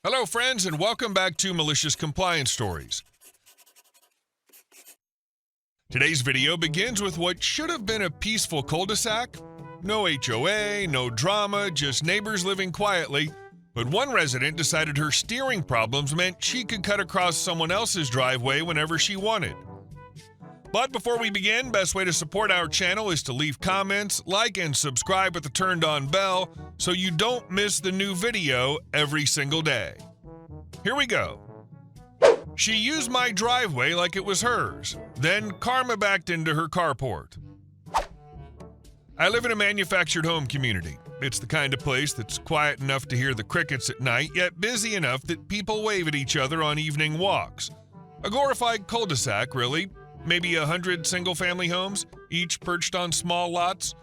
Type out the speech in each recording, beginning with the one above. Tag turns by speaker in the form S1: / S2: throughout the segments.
S1: Hello, friends, and welcome back to Malicious Compliance Stories. Today's video begins with what should have been a peaceful cul-de-sac. No HOA, no drama, just neighbors living quietly. But one resident decided her steering problems meant she could cut across someone else's driveway whenever she wanted. But before we begin, best way to support our channel is to leave comments, like, and subscribe with the turned-on bell so you don't miss the new video every single day. Here we go. She used my driveway like it was hers. Then karma backed into her carport. I live in a manufactured home community. It's the kind of place that's quiet enough to hear the crickets at night, yet busy enough that people wave at each other on evening walks. A glorified cul-de-sac, really. Maybe 100 single-family homes, each perched on small lots.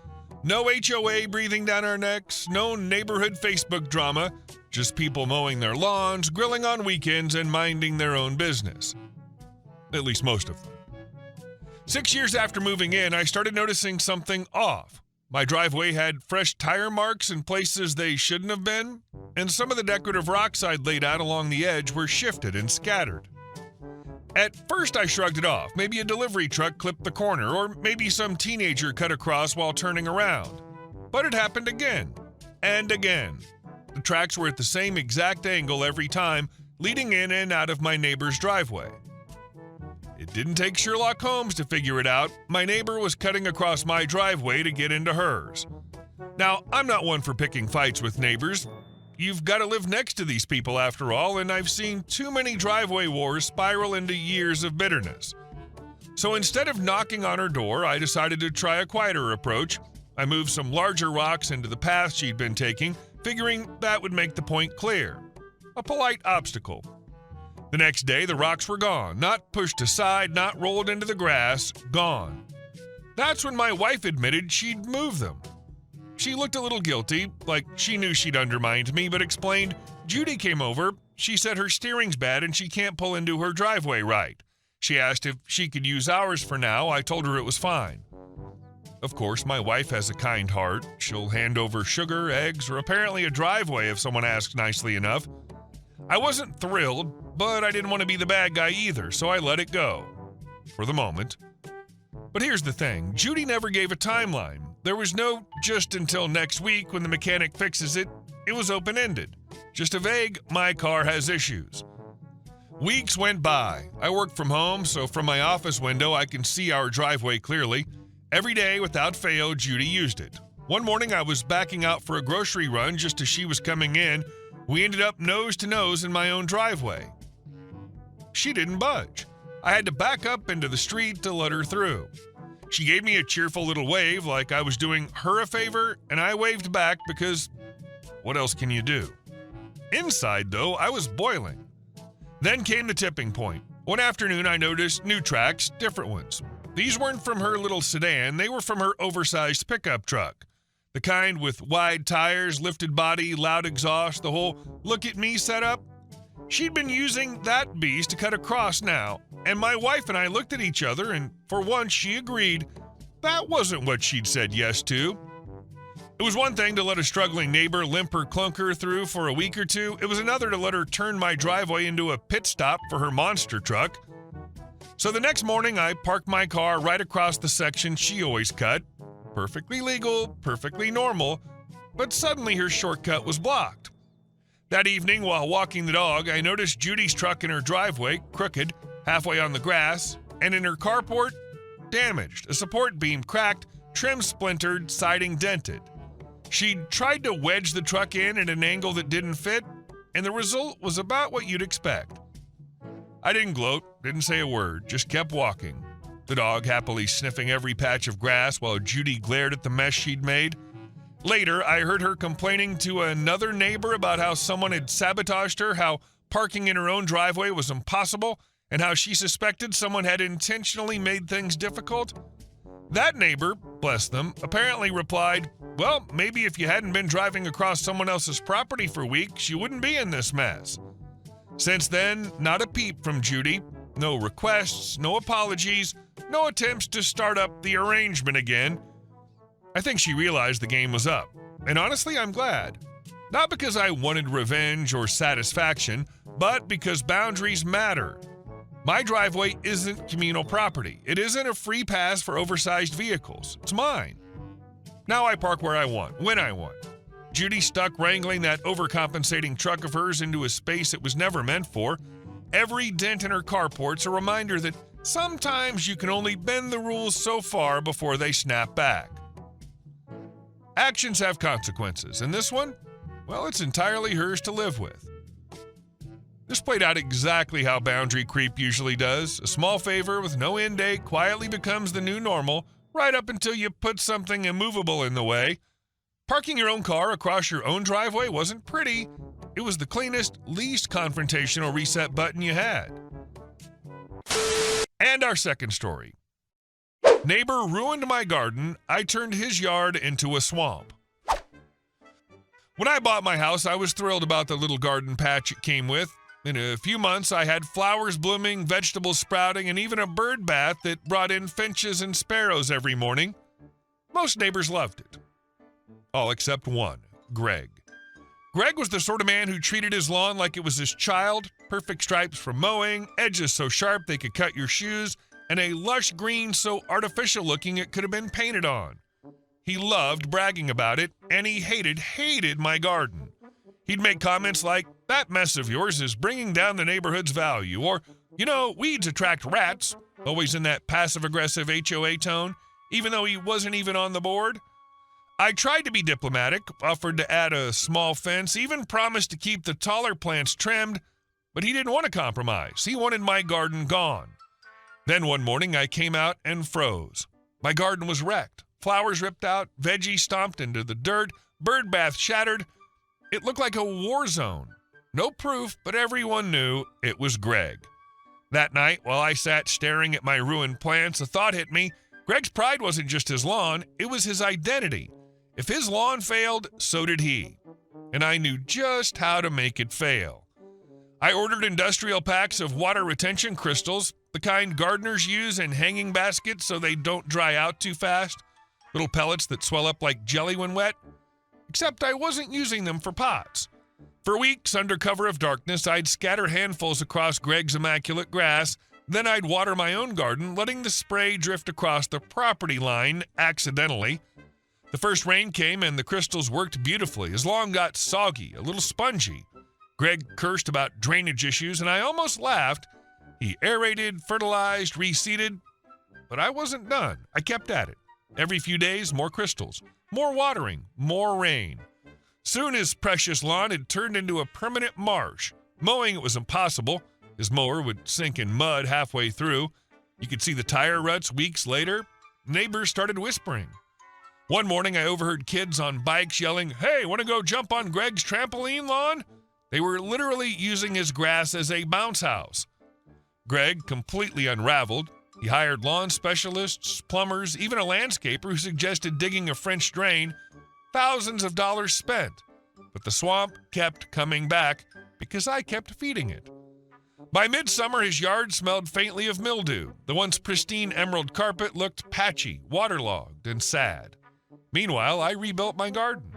S1: No HOA breathing down our necks, no neighborhood Facebook drama, just people mowing their lawns, grilling on weekends, and minding their own business. At least most of them. 6 years after moving in, I started noticing something off. My driveway had fresh tire marks in places they shouldn't have been, and some of the decorative rocks I'd laid out along the edge were shifted and scattered. At first, I shrugged it off. Maybe a delivery truck clipped the corner, or maybe some teenager cut across while turning around. But it happened again, and again. The tracks were at the same exact angle every time, leading in and out of my neighbor's driveway. It didn't take Sherlock Holmes to figure it out. My neighbor was cutting across my driveway to get into hers. Now, I'm not one for picking fights with neighbors. You've got to live next to these people after all, and I've seen too many driveway wars spiral into years of bitterness. So instead of knocking on her door, I decided to try a quieter approach. I moved some larger rocks into the path she'd been taking, figuring that would make the point clear. A polite obstacle. The next day, the rocks were gone, not pushed aside, not rolled into the grass, gone. That's when my wife admitted she'd moved them. She looked a little guilty, like she knew she'd undermined me, but explained, Judy came over. She said her steering's bad and she can't pull into her driveway right. She asked if she could use ours for now. I told her it was fine. Of course, my wife has a kind heart. She'll hand over sugar, eggs, or apparently a driveway if someone asks nicely enough. I wasn't thrilled, but I didn't want to be the bad guy either, so I let it go. For the moment. But here's the thing. Judy never gave a timeline. There was no just until next week when the mechanic fixes it. It was open-ended. Just a vague, my car has issues. Weeks went by. I work from home, so from my office window I can see our driveway clearly. Every day, without fail, Judy used it. One morning I was backing out for a grocery run just as she was coming in. We ended up nose to nose in my own driveway. She didn't budge. I had to back up into the street to let her through. She gave me a cheerful little wave like I was doing her a favor, and I waved back because what else can you do? Inside, though, I was boiling. Then came the tipping point. One afternoon, I noticed new tracks, different ones. These weren't from her little sedan, they were from her oversized pickup truck. The kind with wide tires, lifted body, loud exhaust, the whole look at me setup. She'd been using that beast to cut across now, and my wife and I looked at each other, and for once she agreed that wasn't what she'd said yes to. It was one thing to let a struggling neighbor limp her clunker through for a week or two. It was another to let her turn my driveway into a pit stop for her monster truck. So the next morning, I parked my car right across the section she always cut. Perfectly legal, perfectly normal, but suddenly her shortcut was blocked. That evening, while walking the dog, I noticed Judy's truck in her driveway, crooked, halfway on the grass, and in her carport, damaged, a support beam cracked, trim splintered, siding dented. She'd tried to wedge the truck in at an angle that didn't fit, and the result was about what you'd expect. I didn't gloat, didn't say a word, just kept walking. The dog happily sniffing every patch of grass while Judy glared at the mess she'd made. Later, I heard her complaining to another neighbor about how someone had sabotaged her, how parking in her own driveway was impossible, and how she suspected someone had intentionally made things difficult. That neighbor, bless them, apparently replied, well, maybe if you hadn't been driving across someone else's property for weeks, you wouldn't be in this mess. Since then, not a peep from Judy. No requests, no apologies, no attempts to start up the arrangement again. I think she realized the game was up, and honestly, I'm glad. Not because I wanted revenge or satisfaction, but because boundaries matter. My driveway isn't communal property. It isn't a free pass for oversized vehicles. It's mine. Now I park where I want, when I want. Judy's stuck wrangling that overcompensating truck of hers into a space it was never meant for. Every dent in her carport's a reminder that sometimes you can only bend the rules so far before they snap back. Actions have consequences, and this one, well, it's entirely hers to live with. This played out exactly how boundary creep usually does. A small favor with no end date quietly becomes the new normal, right up until you put something immovable in the way. Parking your own car across your own driveway wasn't pretty. It was the cleanest, least confrontational reset button you had. And our second story. Neighbor ruined my garden. I turned his yard into a swamp. When I bought my house, I was thrilled about the little garden patch it came with. In a few months, I had flowers blooming, vegetables sprouting, and even a bird bath that brought in finches and sparrows every morning. Most neighbors loved it. All except one, Greg. Greg was the sort of man who treated his lawn like it was his child, perfect stripes for mowing, edges so sharp they could cut your shoes, and a lush green so artificial looking it could have been painted on. He loved bragging about it, and he hated my garden. He'd make comments like, "That mess of yours is bringing down the neighborhood's value," or, "You know, weeds attract rats," always in that passive-aggressive HOA tone, even though he wasn't even on the board. I tried to be diplomatic, offered to add a small fence, even promised to keep the taller plants trimmed, but he didn't want to compromise. He wanted my garden gone. Then one morning I came out and froze. My garden was wrecked. Flowers ripped out, veggies stomped into the dirt, bird bath shattered. It looked like a war zone. No proof, but everyone knew it was Greg. That night, while I sat staring at my ruined plants, a thought hit me. Greg's pride wasn't just his lawn, it was his identity. If his lawn failed, so did he. And I knew just how to make it fail. I ordered industrial packs of water retention crystals, the kind gardeners use in hanging baskets so they don't dry out too fast. Little pellets that swell up like jelly when wet. Except I wasn't using them for pots. For weeks, under cover of darkness, I'd scatter handfuls across Greg's immaculate grass. Then I'd water my own garden, letting the spray drift across the property line accidentally. The first rain came and the crystals worked beautifully. His lawn got soggy, a little spongy. Greg cursed about drainage issues, and I almost laughed. He aerated, fertilized, reseeded, but I wasn't done. I kept at it. Every few days, more crystals, more watering, more rain. Soon his precious lawn had turned into a permanent marsh. Mowing it was impossible. His mower would sink in mud halfway through. You could see the tire ruts weeks later. Neighbors started whispering. One morning, I overheard kids on bikes yelling, "Hey, want to go jump on Greg's trampoline lawn?" They were literally using his grass as a bounce house. Greg completely unraveled. He hired lawn specialists, plumbers, even a landscaper who suggested digging a French drain. Thousands of dollars spent. But the swamp kept coming back because I kept feeding it. By midsummer, his yard smelled faintly of mildew. The once pristine emerald carpet looked patchy, waterlogged, and sad. Meanwhile, I rebuilt my garden.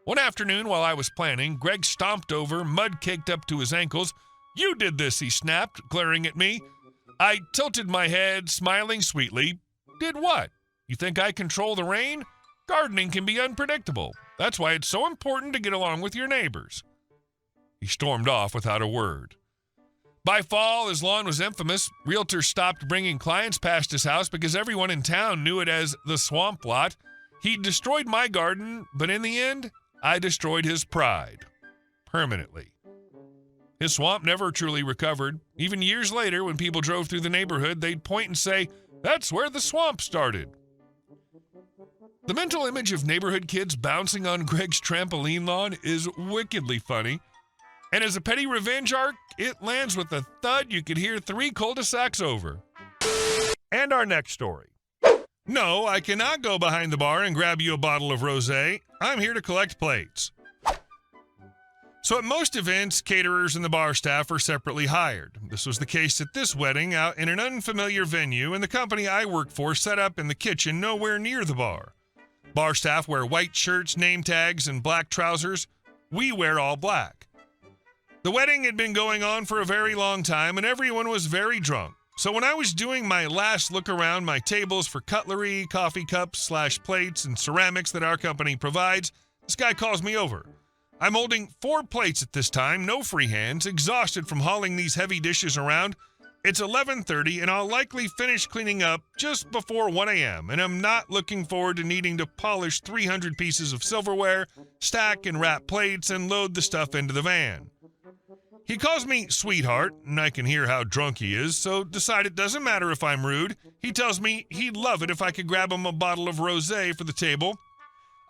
S1: One afternoon while I was planning, Greg stomped over, mud caked up to his ankles. "You did this," he snapped, glaring at me. I tilted my head, smiling sweetly. "Did what? You think I control the rain? Gardening can be unpredictable. That's why it's so important to get along with your neighbors." He stormed off without a word. By fall, his lawn was infamous. Realtors stopped bringing clients past his house because everyone in town knew it as the swamp lot. He destroyed my garden, but in the end, I destroyed his pride. Permanently. His swamp never truly recovered. Even years later, when people drove through the neighborhood, they'd point and say, "That's where the swamp started." The mental image of neighborhood kids bouncing on Greg's trampoline lawn is wickedly funny. And as a petty revenge arc, it lands with a thud you could hear 3 cul-de-sacs over. And our next story. No, I cannot go behind the bar and grab you a bottle of rosé. I'm here to collect plates. So at most events, caterers and the bar staff are separately hired. This was the case at this wedding out in an unfamiliar venue, and the company I work for set up in the kitchen nowhere near the bar. Bar staff wear white shirts, name tags, and black trousers. We wear all black. The wedding had been going on for a very long time, and everyone was very drunk. So when I was doing my last look around my tables for cutlery, coffee cups / plates, and ceramics that our company provides, this guy calls me over. I'm holding 4 plates at this time, no free hands, exhausted from hauling these heavy dishes around. It's 11:30, and I'll likely finish cleaning up just before 1 a.m., and I'm not looking forward to needing to polish 300 pieces of silverware, stack and wrap plates, and load the stuff into the van. He calls me sweetheart, and I can hear how drunk he is, so decide it doesn't matter if I'm rude. He tells me he'd love it if I could grab him a bottle of rosé for the table.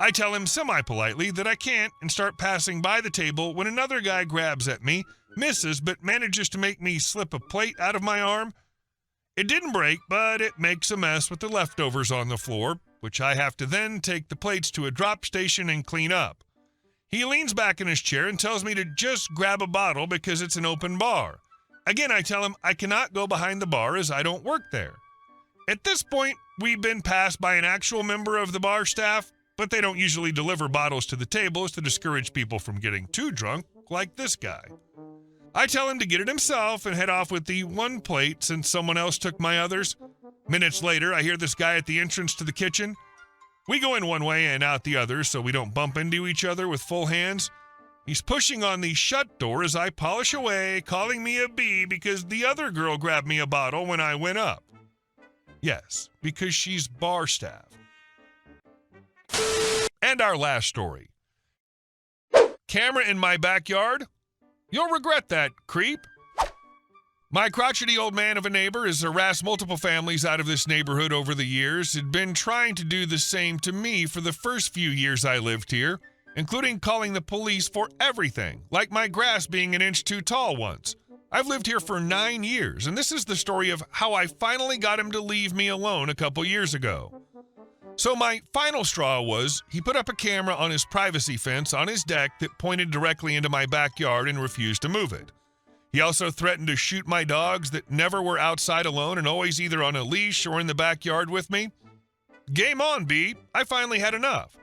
S1: I tell him semi-politely that I can't and start passing by the table when another guy grabs at me, misses, but manages to make me slip a plate out of my arm. It didn't break, but it makes a mess with the leftovers on the floor, which I have to then take the plates to a drop station and clean up. He leans back in his chair and tells me to just grab a bottle because it's an open bar. Again, I tell him I cannot go behind the bar as I don't work there. At this point, we've been passed by an actual member of the bar staff, but they don't usually deliver bottles to the tables to discourage people from getting too drunk, like this guy. I tell him to get it himself and head off with the 1 plate since someone else took my others. Minutes later, I hear this guy at the entrance to the kitchen. We go in one way and out the other so we don't bump into each other with full hands. He's pushing on the shut door as I polish away, calling me a bee because the other girl grabbed me a bottle when I went up. Yes, because she's bar staff. And our last story. Camera in my backyard? You'll regret that, creep. My crotchety old man of a neighbor has harassed multiple families out of this neighborhood over the years. He'd been trying to do the same to me for the first few years I lived here, including calling the police for everything, like my grass being an inch too tall once. I've lived here for 9 years, and this is the story of how I finally got him to leave me alone a couple years ago. So my final straw was he put up a camera on his privacy fence on his deck that pointed directly into my backyard and refused to move it. He also threatened to shoot my dogs that never were outside alone and always either on a leash or in the backyard with me. Game on, B. I finally had enough.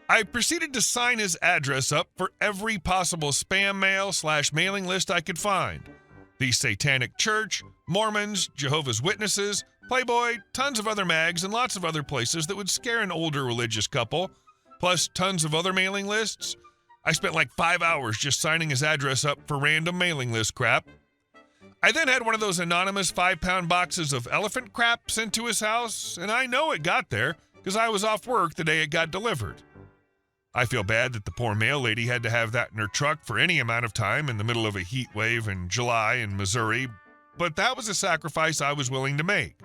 S1: I proceeded to sign his address up for every possible spam mail / mailing list I could find. The Satanic Church, Mormons, Jehovah's Witnesses, Playboy, tons of other mags, and lots of other places that would scare an older religious couple, plus tons of other mailing lists. I spent like 5 hours just signing his address up for random mailing list crap. I then had one of those anonymous 5-pound boxes of elephant crap sent to his house, and I know it got there because I was off work the day it got delivered. I feel bad that the poor mail lady had to have that in her truck for any amount of time in the middle of a heat wave in July in Missouri, but that was a sacrifice I was willing to make.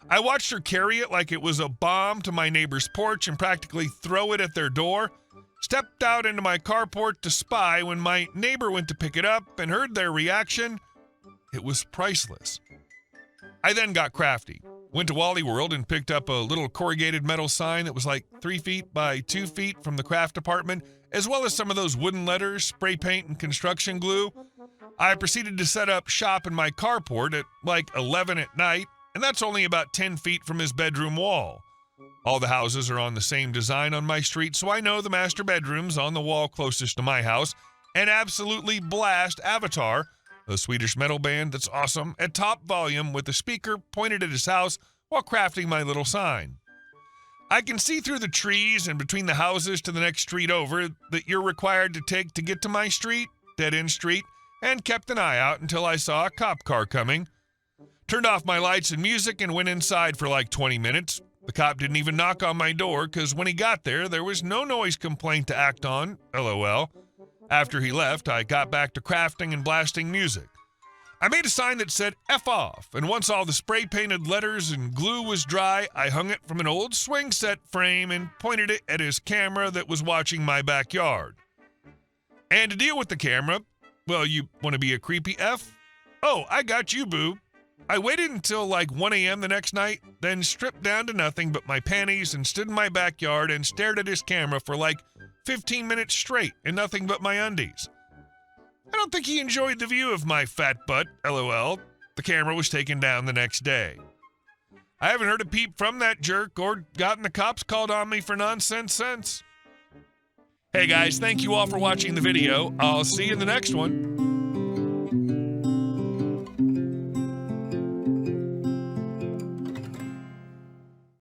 S1: I watched her carry it like it was a bomb to my neighbor's porch and practically throw it at their door, stepped out into my carport to spy when my neighbor went to pick it up and heard their reaction. It was priceless. I then got crafty, went to Wally World and picked up a little corrugated metal sign that was like 3 feet by 2 feet from the craft department, as well as some of those wooden letters, spray paint, and construction glue. I proceeded to set up shop in my carport at like 11 at night, and that's only about 10 feet from his bedroom wall. All the houses are on the same design on my street, so I know the master bedroom's on the wall closest to my house, and absolutely blast Avatar, a Swedish metal band that's awesome, at top volume with the speaker pointed at his house while crafting my little sign. I can see through the trees and between the houses to the next street over that you're required to take to get to my street, dead-end street, and kept an eye out until I saw a cop car coming. Turned off my lights and music and went inside for like 20 minutes. The cop didn't even knock on my door because when he got there was no noise complaint to act on, LOL. After he left, I got back to crafting and blasting music. I made a sign that said F off, and once all the spray-painted letters and glue was dry, I hung it from an old swing set frame and pointed it at his camera that was watching my backyard. And to deal with the camera, well, you want to be a creepy F? Oh, I got you, boo. I waited until like 1 a.m. the next night, then stripped down to nothing but my panties and stood in my backyard and stared at his camera for like 15 minutes straight in nothing but my undies. I don't think he enjoyed the view of my fat butt, LOL. The camera was taken down the next day. I haven't heard a peep from that jerk or gotten the cops called on me for nonsense since. Hey guys, thank you all for watching the video. I'll see you in the next one.